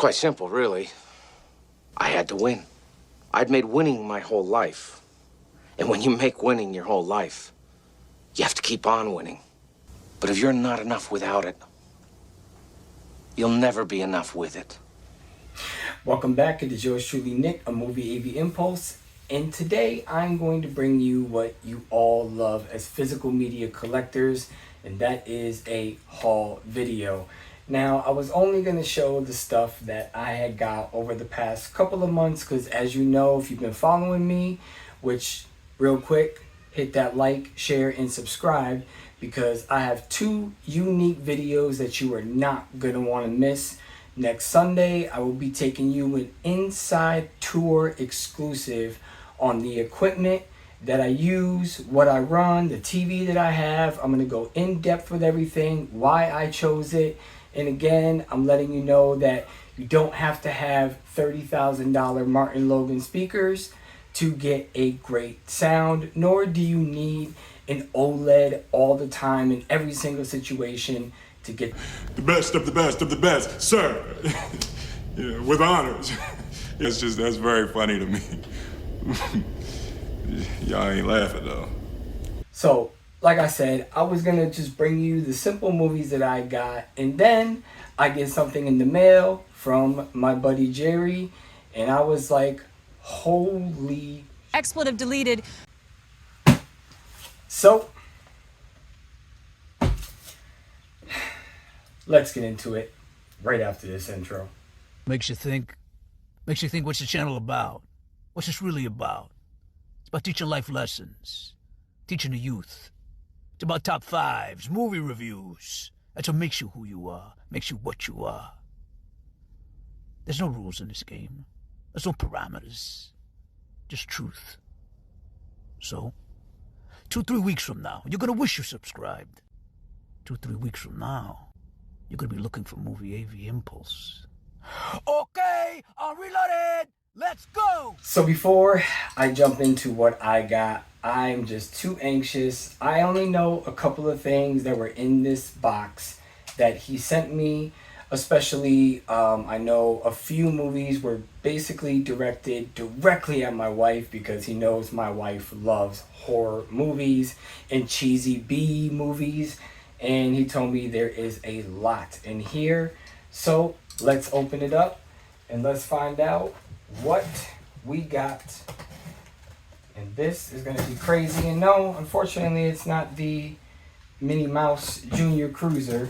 quite simple, really. I had to win. I'd made winning my whole life. And when you make winning your whole life, you have to keep on winning. But if you're not enough without it, you'll never be enough with it. Welcome back. It is yours truly, Nick, a Movie AV Impulse. And today I'm going to bring you what you all love as physical media collectors, and that is a haul video. Now, I was only going to show the stuff that I had got over the past couple of months because, as you know, if you've been following me, which, real quick, hit that like, share, and subscribe because I have two unique videos that you are not going to want to miss. Next Sunday, I will be taking you an inside tour exclusive on the equipment that I use, what I run, the TV that I have. I'm going to go in depth with everything, why I chose it. And again, I'm letting you know that you don't have to have $30,000 Martin Logan speakers to get a great sound, nor do you need an OLED all the time in every single situation to get the best of the best of the best, sir. Yeah, with honors. That's very funny to me. Y'all ain't laughing though. So, like I said, I was gonna just bring you the simple movies that I got, and then I get something in the mail from my buddy Jerry, and I was like, holy... Expletive deleted. So, let's get into it right after this intro. Makes you think what's the channel about? What's this really about? It's about teaching life lessons, teaching the youth. It's about top fives, movie reviews. That's what makes you who you are, makes you what you are. There's no rules in this game. There's no parameters. Just truth. So, 2-3 weeks from now, you're gonna wish you subscribed. 2-3 weeks from now, you're gonna be looking for Movie AV Impulse. Okay, I'm reloaded! Let's go! So before I jump into what I got, I'm just too anxious. I only know a couple of things that were in this box that he sent me. Especially, I know a few movies were basically directed directly at my wife because he knows my wife loves horror movies and cheesy B movies. And he told me there is a lot in here. So let's open it up and let's find out what we got. And this is going to be crazy. And no, unfortunately, it's not the Minnie Mouse Junior Cruiser.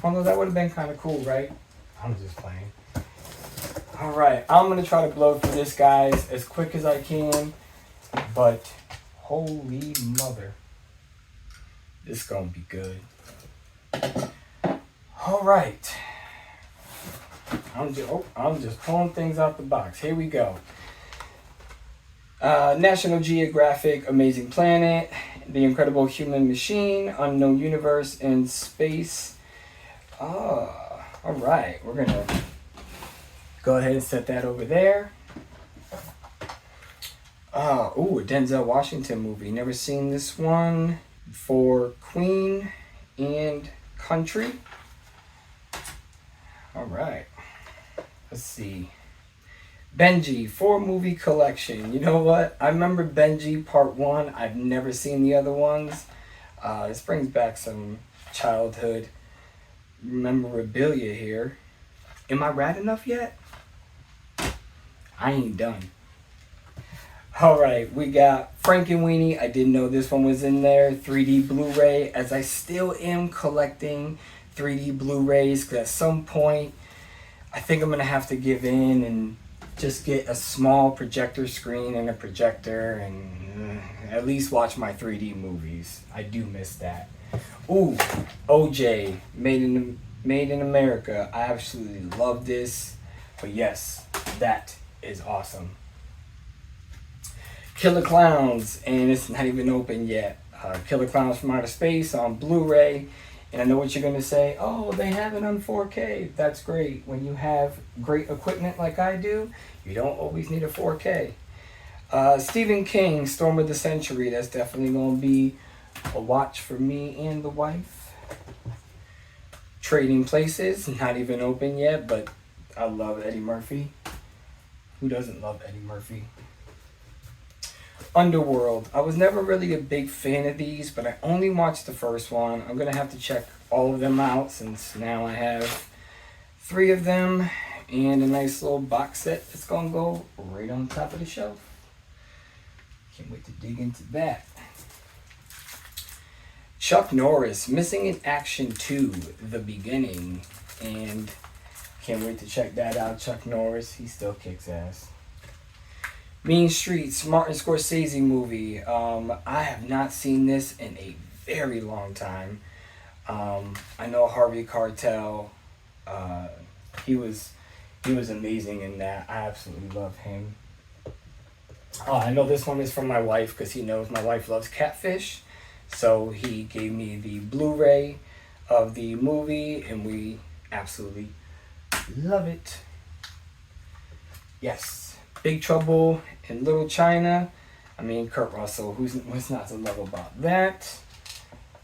Although that would have been kind of cool, right? I'm just playing. All right, I'm going to try to blow through this, guys, as quick as I can. But holy mother, this is going to be good. All right. I'm just pulling things out the box. Here we go. National Geographic, Amazing Planet, The Incredible Human Machine, Unknown Universe, and Space. All right, we're gonna go ahead and set that over there. A Denzel Washington movie. Never seen this one. For Queen and Country. All right. Let's see. Benji, 4-movie collection. You know what? I remember Benji Part 1. I've never seen the other ones. This brings back some childhood memorabilia here. Am I rad enough yet? I ain't done. Alright, we got Frankenweenie. I didn't know this one was in there. 3D Blu-ray, as I still am collecting 3D Blu-rays, because at some point I think I'm going to have to give in and just get a small projector screen and a projector and at least watch my 3D movies. I do miss that. Ooh, OJ, Made in America. I absolutely love this. But yes, that is awesome. Killer Clowns, and it's not even open yet. Killer Clowns from Outer Space on Blu-ray. And I know what you're going to say. Oh, they have it on 4K. That's great. When you have great equipment like I do, you don't always need a 4K. Stephen King, Storm of the Century. That's definitely going to be a watch for me and the wife. Trading Places, not even open yet, but I love Eddie Murphy. Who doesn't love Eddie Murphy? Underworld. I was never really a big fan of these, but I only watched the first one. I'm gonna have to check all of them out since now I have 3 of them and a nice little box set that's gonna go right on top of the shelf. Can't wait to dig into that. Chuck Norris, Missing in Action 2, The Beginning. And can't wait to check that out. Chuck Norris, he still kicks ass. Mean Streets, Martin Scorsese movie. I have not seen this in a very long time. I know Harvey Keitel. He was amazing in that. I absolutely love him. Oh, I know this one is from my wife because he knows my wife loves catfish. So he gave me the Blu-ray of the movie, and we absolutely love it. Yes. Big Trouble in Little China. I mean, Kurt Russell. What's not to love about that?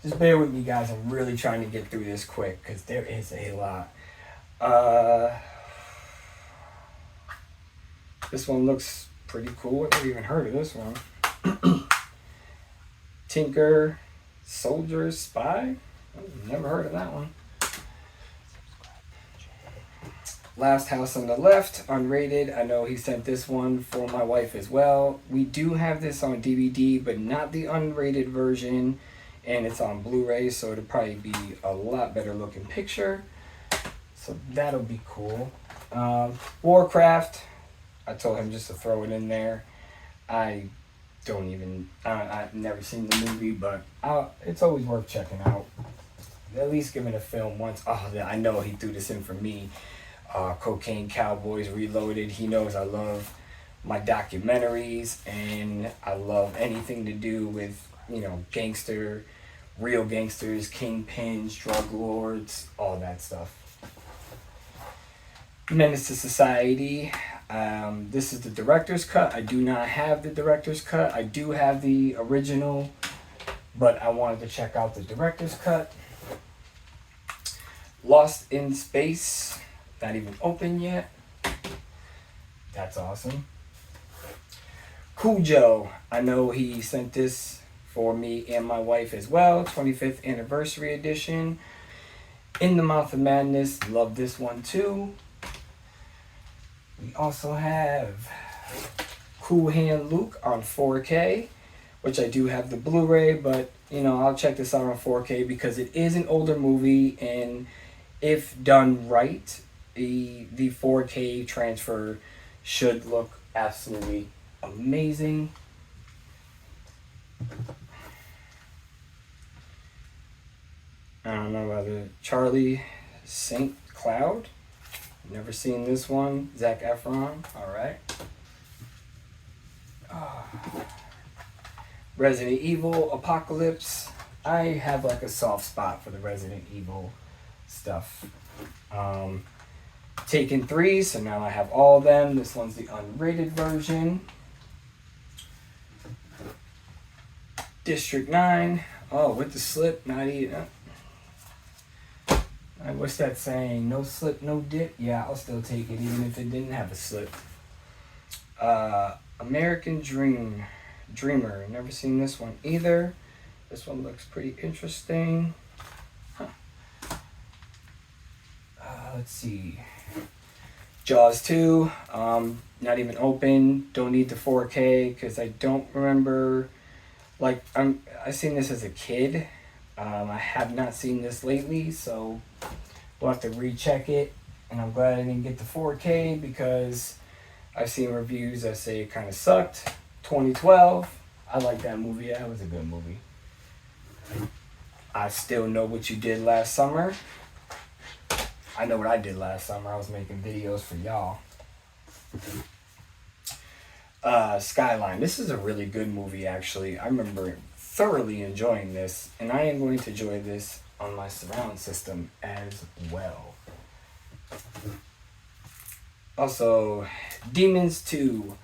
Just bear with me, guys. I'm really trying to get through this quick because there is a lot. This one looks pretty cool. I've never even heard of this one. Tinker Soldier Spy? I've never heard of that one. Last House on the Left, unrated. I know he sent this one for my wife as well. We do have this on DVD, but not the unrated version. And it's on Blu-ray, so it'll probably be a lot better looking picture. So that'll be cool. Warcraft. I told him just to throw it in there. I've never seen the movie, but it's always worth checking out. At least give it a film once. Oh, I know he threw this in for me. Cocaine Cowboys Reloaded. He knows I love my documentaries, and I love anything to do with, real gangsters, kingpins, drug lords, all that stuff. Menace to Society. This is the director's cut. I do not have the director's cut. I do have the original, but I wanted to check out the director's cut. Lost in Space. Not even open yet. That's awesome. Cujo. I know he sent this for me and my wife as well. 25th anniversary edition. In the Mouth of Madness. Love this one too. We also have Cool Hand Luke on 4K, which I do have the Blu-ray, but I'll check this out on 4K because it is an older movie, and if done right, the 4K transfer should look absolutely amazing. I don't know about the Charlie St. Cloud. Never seen this one. Zac Efron. Alright. Resident Evil Apocalypse. I have like a soft spot for the Resident Evil stuff. Taken 3, so now I have all of them. This one's the unrated version. District 9. Oh, with the slip, not even. What's that saying? No slip, no dip? Yeah, I'll still take it even if it didn't have a slip. American Dreamer. Never seen this one either. This one looks pretty interesting. Let's see. Jaws 2. Not even open. Don't need the 4K because I don't remember. I seen this as a kid. I have not seen this lately, so we'll have to recheck it. And I'm glad I didn't get the 4K because I've seen reviews that say it kind of sucked. 2012. I like that movie. Yeah, it was a good movie. I Still Know What You Did Last Summer. I know what I did last summer. I was making videos for y'all. Skyline. This is a really good movie, actually. I remember thoroughly enjoying this, and I am going to enjoy this on my surround system as well. Also, Demons 2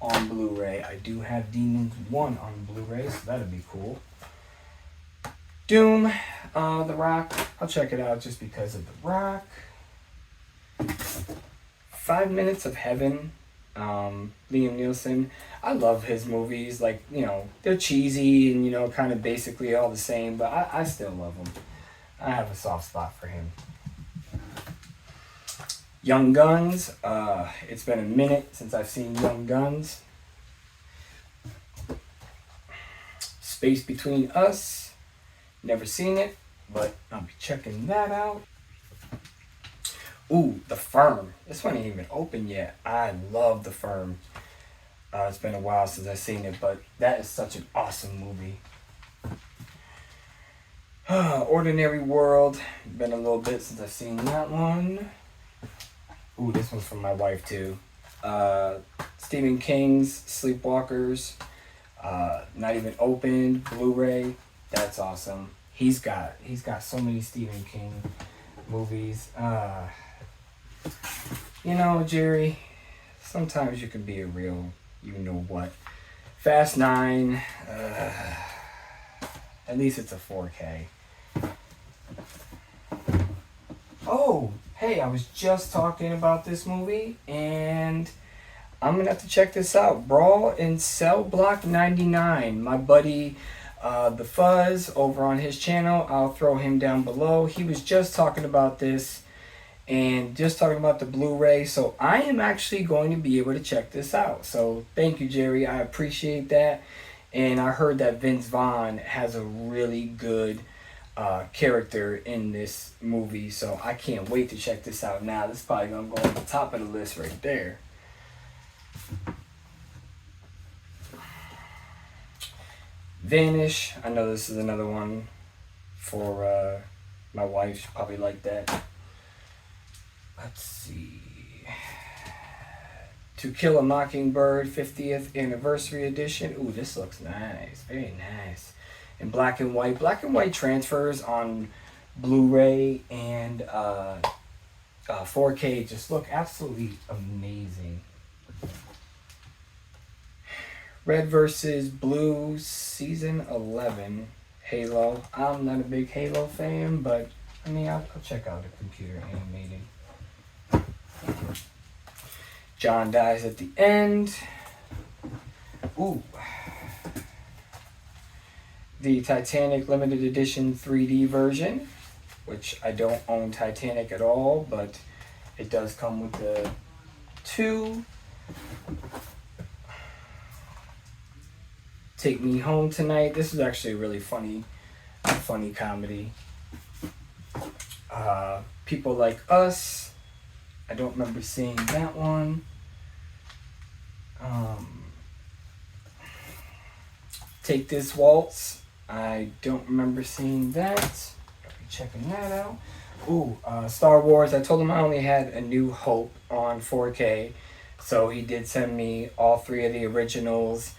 on Blu-ray. I do have Demons 1 on Blu-ray, so that'll be cool. Doom, The Rock. I'll check it out just because of The Rock. 5 Minutes of Heaven. Liam Neeson. I love his movies. Like, you know, they're cheesy and, you know, kind of basically all the same, but I still love them. I have a soft spot for him. Young Guns. It's been a minute since I've seen Young Guns. Space Between Us. Never seen it, but I'll be checking that out. Ooh, The Firm. This one ain't even open yet. I love The Firm. It's been a while since I've seen it, but that is such an awesome movie. Ordinary World. Been a little bit since I've seen that one. Ooh, this one's from my wife too. Stephen King's Sleepwalkers. Not even opened. Blu-ray. That's awesome. He's got so many Stephen King movies. You know, Jerry, sometimes you can be a real, you know what. Fast 9. At least it's a 4K. Oh, hey, I was just talking about this movie, and I'm going to have to check this out. Brawl in Cell Block 99. My buddy, The Fuzz, over on his channel. I'll throw him down below. He was just talking about this and just talking about the Blu-ray. So I am actually going to be able to check this out. So thank you, Jerry. I appreciate that. And I heard that Vince Vaughn has a really good character in this movie. So I can't wait to check this out now. This is probably going to go on the top of the list right there. Vanish. I know this is another one for my wife. She'll probably like that. Let's see. To Kill a Mockingbird 50th Anniversary Edition. Ooh, this looks nice. Very nice. In black and white. Black and white transfers on Blu-ray and 4K just look absolutely amazing. Red vs. Blue Season 11. Halo. I'm not a big Halo fan, but I mean, I'll check out the computer animated. John Dies at the End. Ooh. The Titanic Limited Edition 3D version, which I don't own Titanic at all, but it does come with the 2. Take Me Home Tonight. This is actually a really funny comedy. People Like Us. I don't remember seeing that one. Take This Waltz. I don't remember seeing that. I'll be checking that out. Ooh, Star Wars. I told him I only had A New Hope on 4K. So he did send me all 3 of the originals.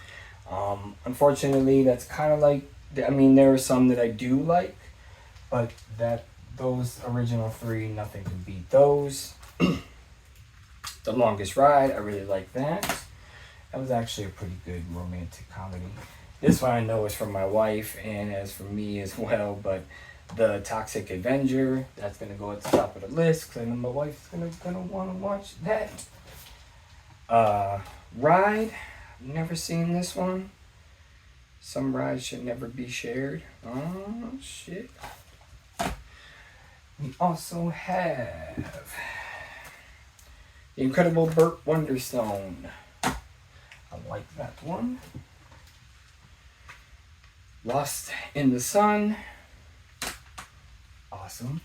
Unfortunately, that's kind of like, I mean, there are some that I do like, but those original 3, nothing can beat those. The Longest Ride, I really like that. That was actually a pretty good romantic comedy. This one I know is from my wife, and as for me as well, but The Toxic Avenger, that's going to go at the top of the list, because I know my wife's going to want to watch that. Ride, never seen this one. Some rides should never be shared. Oh, shit. We also have The Incredible Burt Wonderstone. I like that one. Lost in the Sun. Awesome.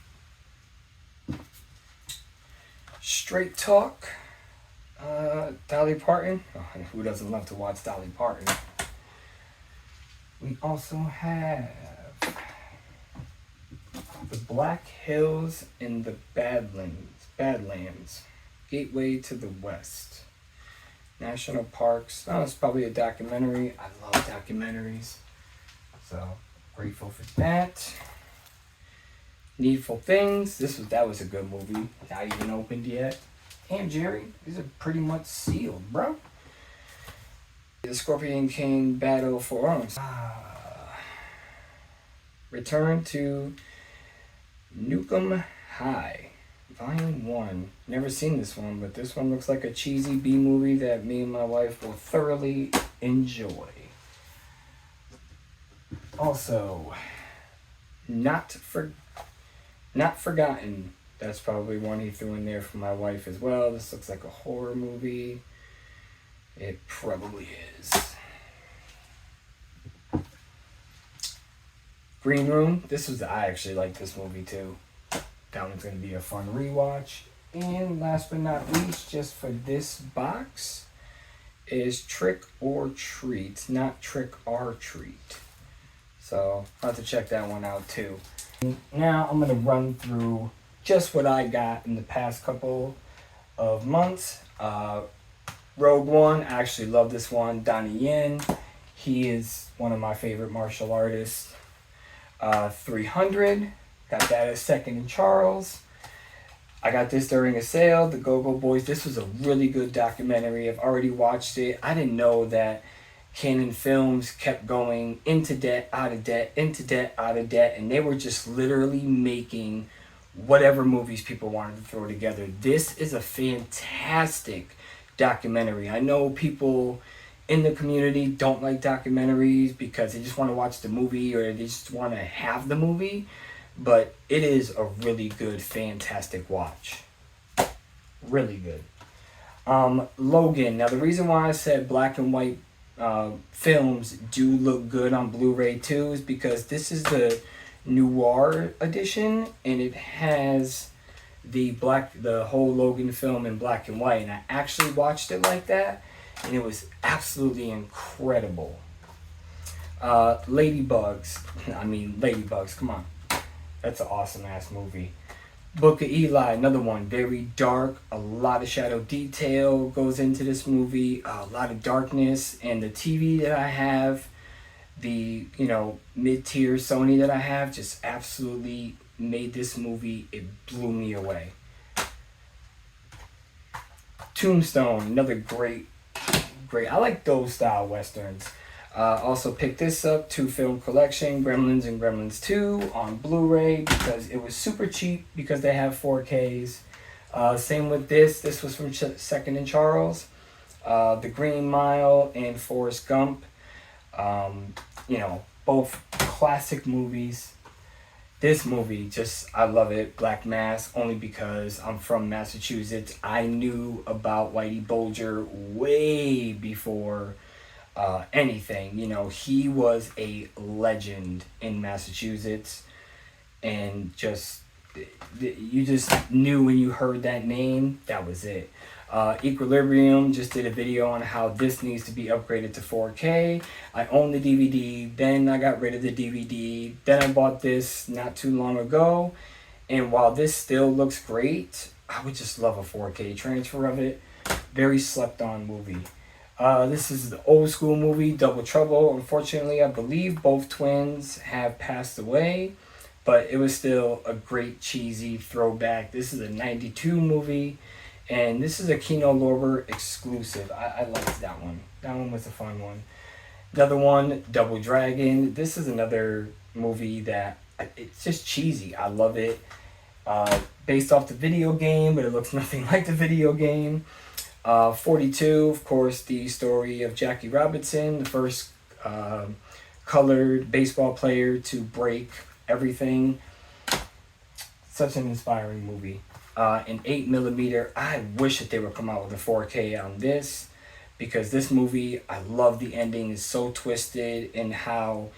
Straight Talk. Dolly Parton. Oh, who doesn't love to watch Dolly Parton? We also have The Black Hills and the Badlands. Gateway to the West. National Parks. Oh, it's probably a documentary. I love documentaries. So, grateful for that. Needful Things. That was a good movie. Not even opened yet. And Jerry, these are pretty much sealed, bro. The Scorpion King Battle for Arms. Return to Nukem High. Volume 1. Never seen this one, but this one looks like a cheesy B movie that me and my wife will thoroughly enjoy. Also, Not Forgotten. That's probably one he threw in there for my wife as well. This looks like a horror movie. It probably is. Green Room. I actually like this movie too. That one's going to be a fun rewatch. And last but not least, just for this box, is Trick or Treat, not Trick or Treat. So I'll have to check that one out too. Now I'm going to run through just what I got in the past couple of months. Rogue One, I actually love this one. Donnie Yen, he is one of my favorite martial artists. 300, got that at Second and Charles. I got this during a sale, The Go-Go Boys. This was a really good documentary. I've already watched it. I didn't know that Canon Films kept going into debt, out of debt, into debt, out of debt, and they were just literally making whatever movies people wanted to throw together. This is a fantastic documentary. I know people in the community don't like documentaries because they just want to watch the movie or they just want to have the movie, but it is a really good, fantastic watch. Really good. Logan. Now the reason why I said black and white films do look good on Blu-ray too is because this is the noir edition and it has the whole Logan film in black and white, and I actually watched it like that and it was absolutely incredible. Ladybugs, come on, that's an awesome ass movie. Book of Eli, another one, very dark, a lot of shadow detail goes into this movie, a lot of darkness, and the TV that I have, the mid-tier Sony that I have, just absolutely made this movie, it blew me away. Tombstone, another great, I like those style westerns. Also picked this up, 2-film collection, Gremlins and Gremlins 2 on Blu-ray because it was super cheap because they have 4Ks. Same with this was from Second and Charles. The Green Mile and Forrest Gump. Both classic movies. This movie, I love it. Black Mass, only because I'm from Massachusetts. I knew about Whitey Bulger way before anything. He was a legend in Massachusetts, and you just knew when you heard that name, that was it. Equilibrium just did a video on how this needs to be upgraded to 4K. I own the DVD, then I got rid of the DVD, then I bought this not too long ago, and while this still looks great, I would just love a 4K transfer of it. Very slept on movie. This is the old school movie, Double Trouble. Unfortunately, I believe both twins have passed away, but it was still a great cheesy throwback. This is a 92 movie. And this is a Kino Lorber exclusive. I liked that one. That one was a fun one. Another one, Double Dragon. This is another movie that, it's just cheesy. I love it. Based off the video game, but it looks nothing like the video game. 42, of course, the story of Jackie Robinson, the first colored baseball player to break everything. Such an inspiring movie. In 8mm, I wish that they would come out with a 4K on this, because this movie, I love the ending. It's so twisted, and how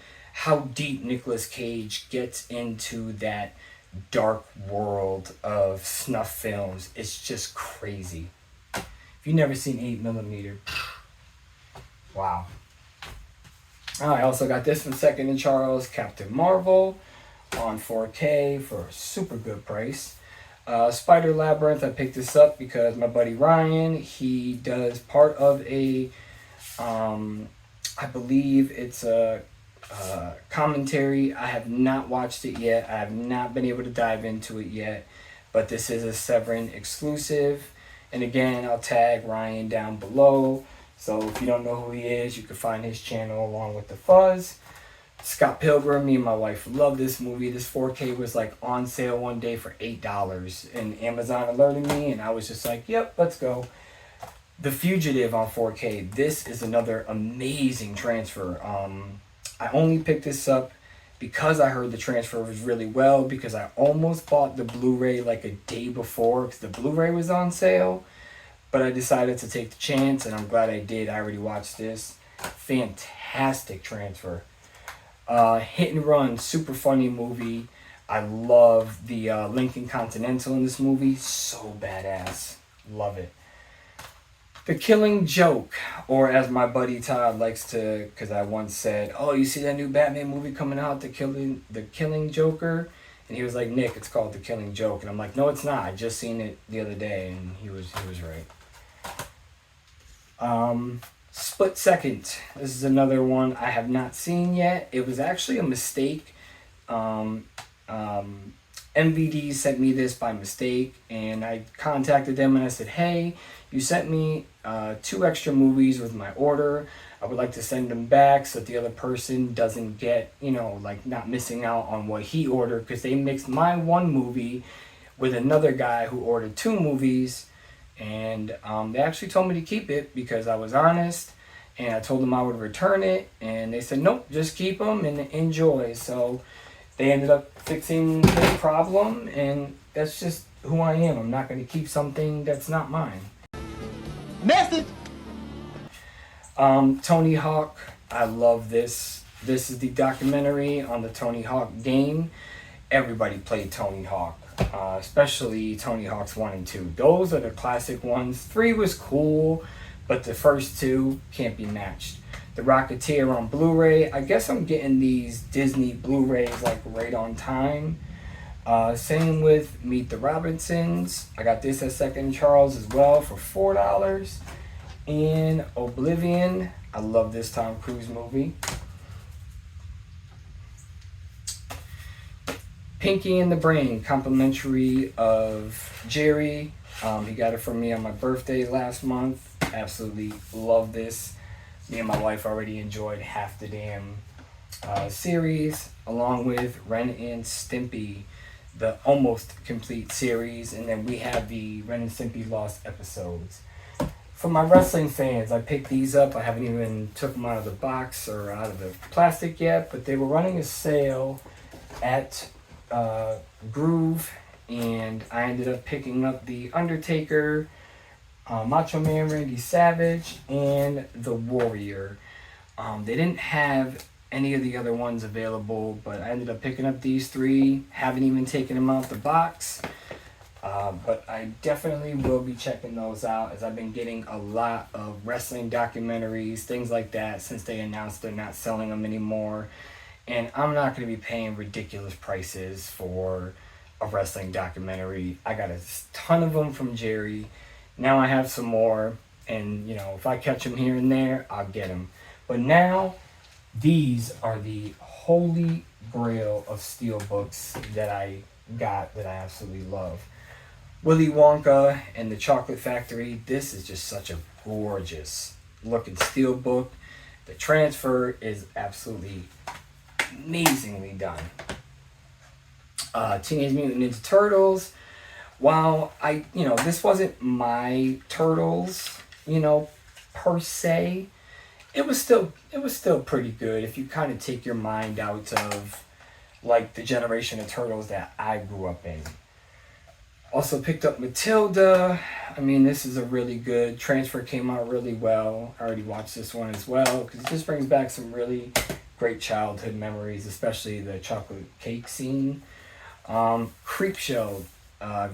deep Nicolas Cage gets into that dark world of snuff films. It's just crazy. If you've never seen 8mm, wow. I also got this from Second and Charles, Captain Marvel on 4K for a super good price. Spider Labyrinth, I picked this up because my buddy Ryan, he does part of a, I believe it's a commentary. I have not watched it yet. I have not been able to dive into it yet, but this is a Severin exclusive. And again, I'll tag Ryan down below. So if you don't know who he is, you can find his channel along with the Fuzz. Scott Pilgrim, me and my wife love this movie. This 4K was like on sale one day for $8, and Amazon alerted me, and I was just like, yep, let's go. The Fugitive on 4K. This is another amazing transfer. I only picked this up because I heard the transfer was really well, because I almost bought the Blu-ray like a day before because the Blu-ray was on sale, but I decided to take the chance, and I'm glad I did. I already watched this. Fantastic transfer. Hit and Run, super funny movie. I love the Lincoln Continental in this movie. So badass. Love it. The Killing Joke, or as my buddy Todd likes to, because I once said, oh, you see that new Batman movie coming out, The Killing Joker? And he was like, Nick, it's called The Killing Joke. And I'm like, no, it's not. I just seen it the other day, and he was right. Split Second. This is another one I have not seen yet. It was actually a mistake. MVD sent me this by mistake, and I contacted them and I said, hey, you sent me 2 extra movies with my order. I would like to send them back so that the other person doesn't get, like not missing out on what he ordered, because they mixed my 1 movie with another guy who ordered 2 movies. And they actually told me to keep it because I was honest, and I told them I would return it, and they said, nope, just keep them and enjoy. So they ended up fixing the problem, and that's just who I am. I'm not going to keep something that's not mine. Message! Tony Hawk, I love this. This is the documentary on the Tony Hawk game. Everybody played Tony Hawk. Especially Tony Hawk's 1 and 2. Those are the classic ones. 3 was cool, but the first 2 can't be matched. The Rocketeer on Blu-ray. I guess I'm getting these Disney Blu-rays like right on time. Same with Meet the Robinsons. I got this at Second Charles as well for $4. And Oblivion. I love this Tom Cruise movie. Pinky and the Brain, complimentary of Jerry. He got it from me on my birthday last month. Absolutely love this. Me and my wife already enjoyed half the damn series, along with Ren and Stimpy, the almost complete series. And then we have the Ren and Stimpy Lost episodes. For my wrestling fans, I picked these up. I haven't even took them out of the box or out of the plastic yet, but they were running a sale at Groove, and I ended up picking up The Undertaker, Macho Man Randy Savage, and The Warrior. They didn't have any of the other ones available, but I ended up picking up these 3. Haven't even taken them out the box, but I definitely will be checking those out, as I've been getting a lot of wrestling documentaries, things like that, since they announced they're not selling them anymore. And I'm not going to be paying ridiculous prices for a wrestling documentary. I got a ton of them from Jerry. Now I have some more. And, if I catch them here and there, I'll get them. But now, these are the holy grail of steelbooks that I got that I absolutely love. Willy Wonka and the Chocolate Factory. This is just such a gorgeous looking steelbook. The transfer is absolutely amazingly done. Teenage Mutant Ninja Turtles. While this wasn't my Turtles, per se, it was still pretty good if you kind of take your mind out of like the generation of Turtles that I grew up in. Also picked up Matilda. I mean, this is a really good transfer. Came out really well. I already watched this one as well because it just brings back some really great childhood memories, especially the chocolate cake scene. Creepshow. I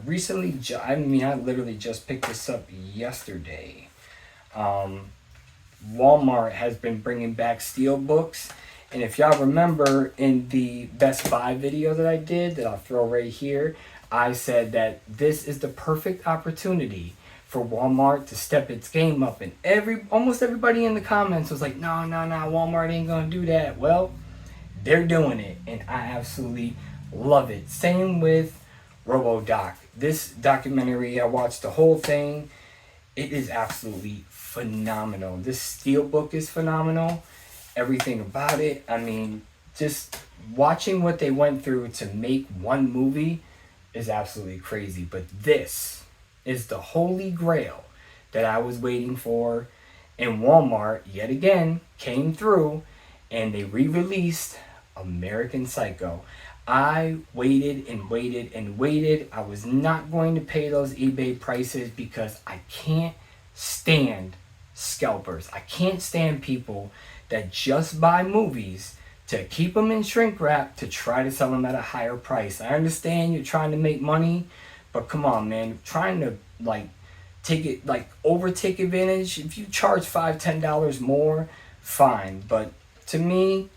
literally just picked this up yesterday. Walmart has been bringing back steelbooks, and if y'all remember in the Best Buy video that I did, that I'll throw right here, I said that this is the perfect opportunity for Walmart to step its game up, and almost everybody in the comments was like, no, Walmart ain't gonna do that. Well, they're doing it, and I absolutely love it. Same with RoboDoc. This documentary, I watched the whole thing. It is absolutely phenomenal. This steelbook is phenomenal. Everything about it. I mean, just watching what they went through to make one movie is absolutely crazy. But this is the holy grail that I was waiting for. And Walmart, yet again, came through and they re-released American Psycho. I waited and waited and waited. I was not going to pay those eBay prices because I can't stand scalpers. I can't stand people that just buy movies to keep them in shrink wrap to try to sell them at a higher price. I understand you're trying to make money, but come on, man. Trying to take advantage. If you charge $5-10 more, fine. But to me,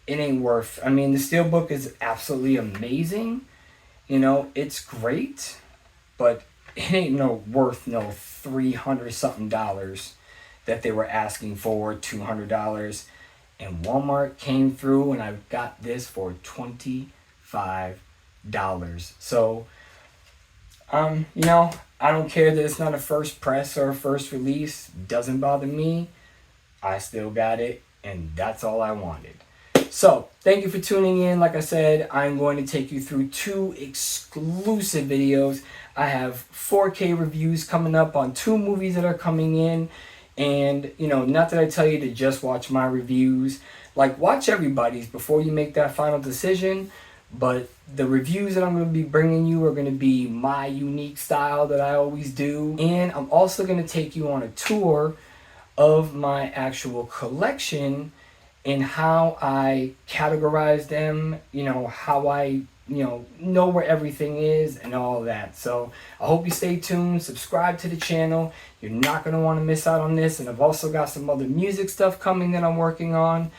it ain't worth. I mean, the Steelbook is absolutely amazing. You know, it's great, but it ain't worth no $300 something that they were asking for, $200. And Walmart came through and I got this for $25. So, you know, I don't care that it's not a first press or a first release. Doesn't bother me. I still got it, and that's all I wanted. So, thank you for tuning in. Like I said, I'm going to take you through 2 exclusive videos. I have 4K reviews coming up on 2 movies that are coming in. And, you know, not that I tell you to just watch my reviews. Like, watch everybody's before you make that final decision. But the reviews that I'm going to be bringing you are going to be my unique style that I always do. And I'm also going to take you on a tour of my actual collection and how I categorize them, you know, how I, know where everything is and all that. So I hope you stay tuned, subscribe to the channel. You're not going to want to miss out on this. And I've also got some other music stuff coming that I'm working on.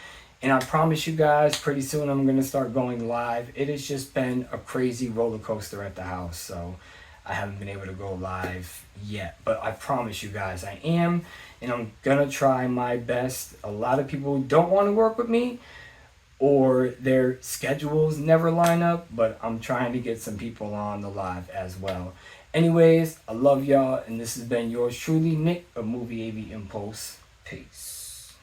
And I promise you guys, pretty soon I'm going to start going live. It has just been a crazy roller coaster at the house. So I haven't been able to go live yet. But I promise you guys I am. And I'm going to try my best. A lot of people don't want to work with me, or their schedules never line up. But I'm trying to get some people on the live as well. Anyways, I love y'all. And this has been yours truly, Nick of Movie AV Impulse. Peace.